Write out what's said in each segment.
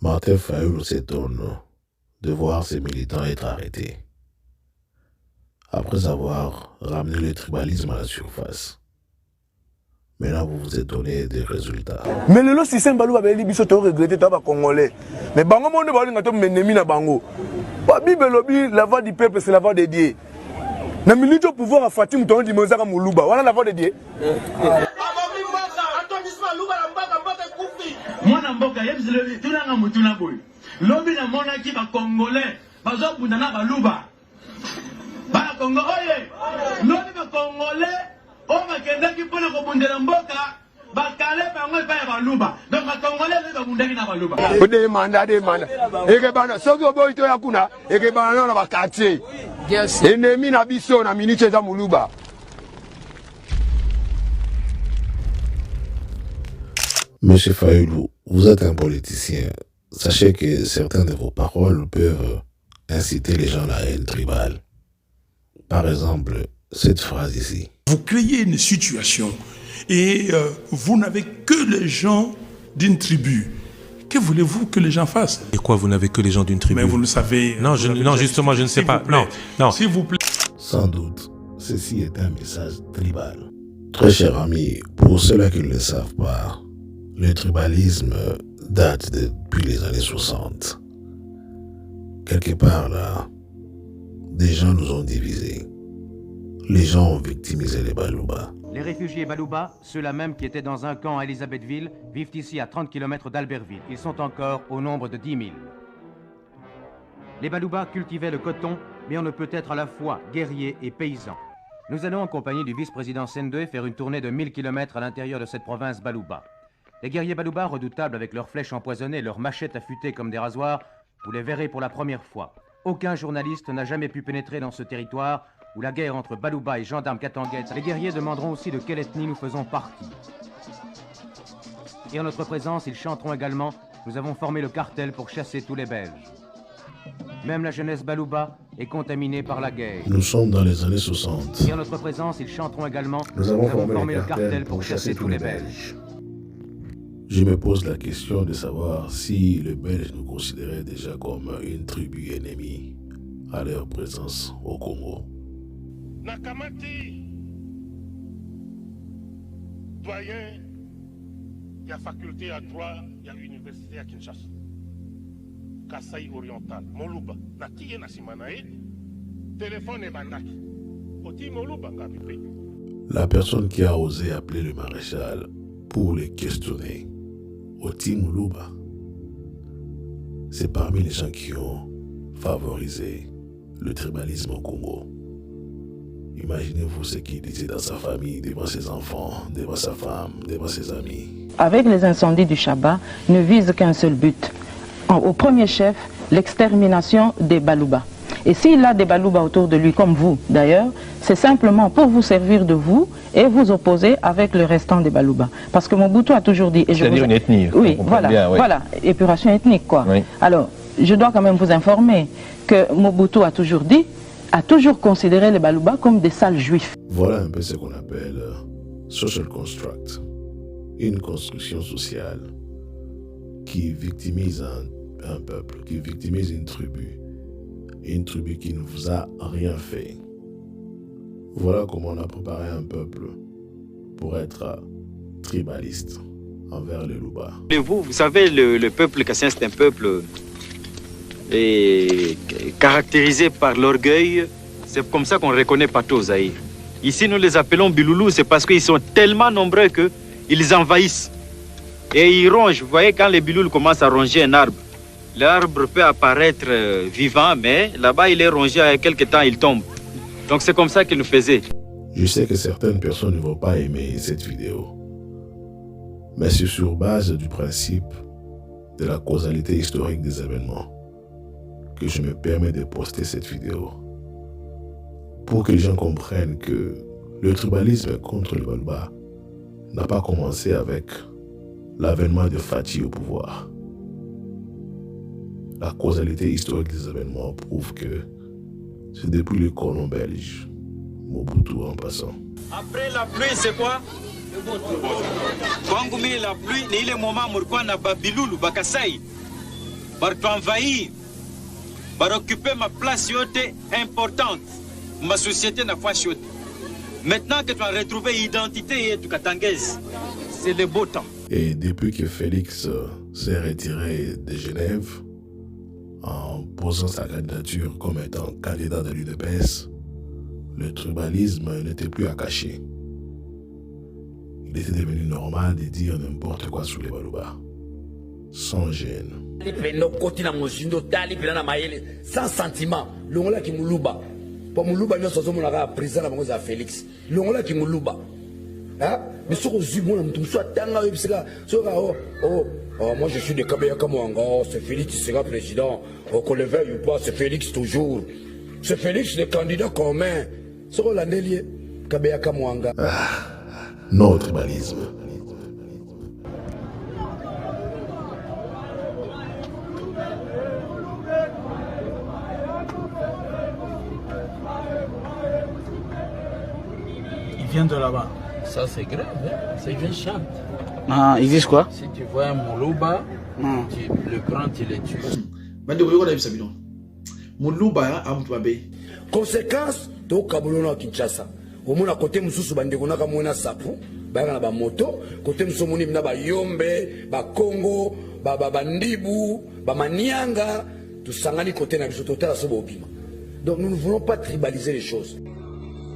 Martin Fayulu s'étonne de voir ses militants être arrêtés, après avoir ramené le tribalisme à la surface. Maintenant, vous vous étonnez des résultats. Mais le système Balouba a regretté les Congolais. Mais Bango Monde Balinga mais ennemi na Bango. La voix du peuple, c'est la voix de Dieu. Na milito pouvoir à Fatim Tono di Mozaka Moulouba. Voilà la voix de Dieu. Mwana mboka yebzile tunanga mutuna boy. Lobi na mona ki ba Congolais, bazo bundana baluba. Ba Congo oye. Lobi ba Congolais, o makenda ki pona ko bundela mboka, ba kale bango ba baluba. Donc ba Congolais ba bundaki na baluba. Ode manda. Eke bana soki boy to yakuna, eke bana na ba quartier. Yes. Ennemi na biso na minute za Moulouba. Monsieur Fayulu, vous êtes un politicien. Sachez que certaines de vos paroles peuvent inciter les gens à la haine tribale. Par exemple, cette phrase ici. Vous créez une situation et vous n'avez que les gens d'une tribu. Que voulez-vous que les gens fassent? Et quoi, vous n'avez que les gens d'une tribu? Mais vous le savez. Non, justement, je ne sais pas. Non. S'il vous plaît. Sans doute, ceci est un message tribal. Très cher ami, pour ceux-là qui ne le savent pas, le tribalisme date depuis les années 60. Quelque part là, des gens nous ont divisés. Les gens ont victimisé les Balouba. Les réfugiés Balouba, ceux-là même qui étaient dans un camp à Elisabethville, vivent ici à 30 km d'Albertville. Ils sont encore au nombre de 10 000. Les Balouba cultivaient le coton, mais on ne peut être à la fois guerrier et paysan. Nous allons en compagnie du vice-président Sendoué faire une tournée de 1000 km à l'intérieur de cette province Balouba. Les guerriers Balouba, redoutables avec leurs flèches empoisonnées, leurs machettes affûtées comme des rasoirs, vous les verrez pour la première fois. Aucun journaliste n'a jamais pu pénétrer dans ce territoire où la guerre entre Balouba et gendarmes Katanguettes. Les guerriers demanderont aussi de quelle ethnie nous faisons partie. Et en notre présence, ils chanteront également « Nous avons formé le cartel pour chasser tous les Belges ». Même la jeunesse Balouba est contaminée par la guerre. Nous sommes dans les années 60. Et en notre présence, ils chanteront également « Nous avons formé le cartel pour chasser tous les Belges ». Je me pose la question de savoir si les Belges nous considéraient déjà comme une tribu ennemie à leur présence au Congo. Nakamati, doyen, il y a faculté à droit, il y a l'université à Kinshasa. Kasaï oriental, Moluba, Nakiye Nasimanae, téléphone et bandaki. Oti Moluba Ngabipe. La personne qui a osé appeler le maréchal pour les questionner, Oti Moluba, c'est parmi les gens qui ont favorisé le tribalisme au Congo. Imaginez-vous ce qu'il disait dans sa famille, devant ses enfants, devant sa femme, devant ses amis. Avec les incendies du Chaba, ne vise qu'un seul but. Au premier chef, l'extermination des Balouba. Et s'il a des Balouba autour de lui, comme vous d'ailleurs, c'est simplement pour vous servir de vous et vous opposer avec le restant des Balouba. Parce que Mobutu a toujours dit... C'est-à-dire une ethnie. Oui, voilà, bien, oui. Voilà, épuration ethnique quoi. Oui. Alors, je dois quand même vous informer que Mobutu a toujours dit, a toujours considéré les Balouba comme des sales juifs. Voilà un peu ce qu'on appelle social construct, une construction sociale qui victimise un peuple, qui victimise une tribu qui ne vous a rien fait. Voilà comment on a préparé un peuple pour être tribaliste envers les Louba. Vous savez, le peuple kassien, c'est un peuple caractérisé par l'orgueil. C'est comme ça qu'on reconnaît Pato Zaïre. Ici, nous les appelons Biloulou, c'est parce qu'ils sont tellement nombreux qu'ils envahissent. Et ils rongent. Vous voyez, quand les Biloulous commencent à ronger un arbre, l'arbre peut apparaître vivant, mais là-bas, il est rongé, à quelque temps, il tombe. Donc c'est comme ça qu'ils nous faisaient. Je sais que certaines personnes ne vont pas aimer cette vidéo. Mais c'est sur base du principe de la causalité historique des événements que je me permets de poster cette vidéo. Pour que les gens comprennent que le tribalisme contre le Balouba n'a pas commencé avec l'avènement de Fati au pouvoir. La causalité historique des événements prouve que c'est depuis le colon belge, Mobutu en passant. Après la pluie, c'est quoi? Quand la pluie, il est moment où on a Biloulou, Bakasaï. envahir, occuper ma place importante, ma société n'a pas chioté. Maintenant que tu as retrouvé l'identité et tu katangaise, c'est le beau temps. Et depuis que Félix s'est retiré de Genève, en posant sa candidature comme étant candidat de l'UDPS, le tribalisme n'était plus à cacher. Il était devenu normal de dire n'importe quoi sur les Baluba, sans gêne. Sans sentiment, l'ongola qui moulouba. Pour moulouba, nous sommes en prison à Félix. L'ongola qui moulouba. Mais sur le Zubon, moi je suis de Kabeyaka Mwanga, c'est Félix qui sera président. Qu'on le veuille ou pas, c'est Félix toujours. C'est Félix le candidat commun. Sur l'Andélier, Kabeyaka Mwanga. Non tribalisme. Il vient de là-bas. Ça c'est grave, hein? C'est une chante. Ah, ils disent quoi? Si tu vois un Moulouba, tu le prends, tu le tues. Moulouba, Amtwabe. Conséquence, to Kabulona Kinshasa. Au moins à côté, Moussou Bandegona Kamona Sapu, Bana Moto, côté Moussomoni Naba Yombe, Ba Congo, Ba Bandibu, Ba Manianga, tout Sangani côté Nabisototel à Sobobima. Donc nous ne voulons pas tribaliser les choses.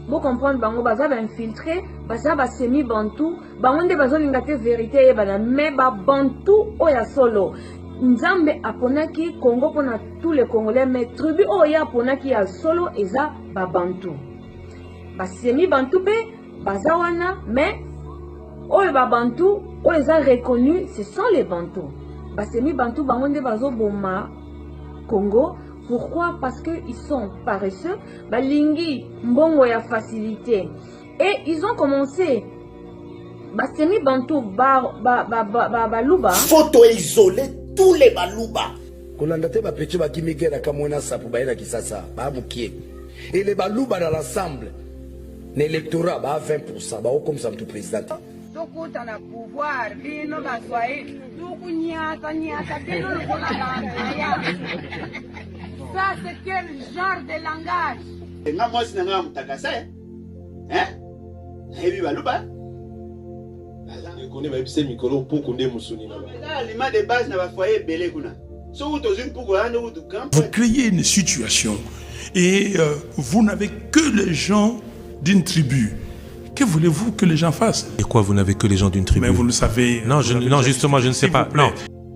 Vous comprenez, bango baza ba infiltré, baza ba semi bantu, bango nde bazo lingate vérité e bana mais ba bantu oya solo. Nzambe aponaki Congo pona tous les Congolais mais tribu oya aponaki ya solo eza ba bantu. Ba semi bantu pe baza wana mais oya ba bantu oya eza reconnu, ce sont les bantu. Ba semi bantu bango nde bazo boma Congo. Pourquoi? Parce qu'ils sont paresseux, balingi mbongo ya facilité. Et ils ont commencé basemi bantu baluba. Photo isoler tous les baluba. Kolanda te ba petit ba kimigera kamona sapu ba ina kisasa ba bukie. Et les baluba dans l'ensemble, l'électorat ba 20%, ba comme ça tout président. Tout a pouvoir, bino ba soye, tout nyata bino ça, c'est quel genre de langage? Moi, c'est un mutakasa, hein? Et baluba. Je connais ma psy Mikolo pour qu'on ait Moussoni. L'image de base n'a pas foyer belé kuna. Vous créez une situation et vous n'avez que les gens d'une tribu. Que voulez-vous que les gens fassent? Et quoi, vous n'avez que les gens d'une tribu? Mais vous le savez. Non, non, justement, je ne sais pas. Non.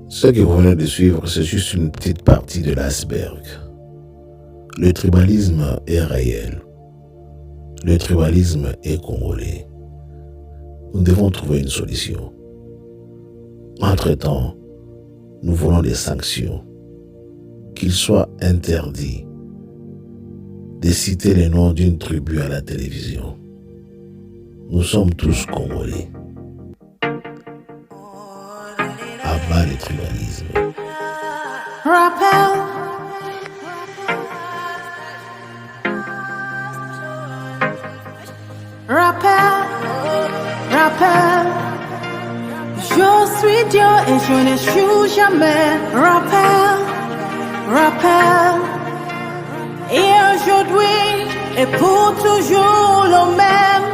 Ce que vous venez de suivre, c'est juste une petite partie de l'iceberg. Le tribalisme est réel. Le tribalisme est congolais. Nous devons trouver une solution. Entre-temps, nous voulons des sanctions. Qu'il soit interdit de citer les noms d'une tribu à la télévision. Nous sommes tous congolais. Abat le tribalisme. Rappel. Rappel, rappel, je suis Dieu et je ne suis jamais. Rappel, rappel, et aujourd'hui et pour toujours le même.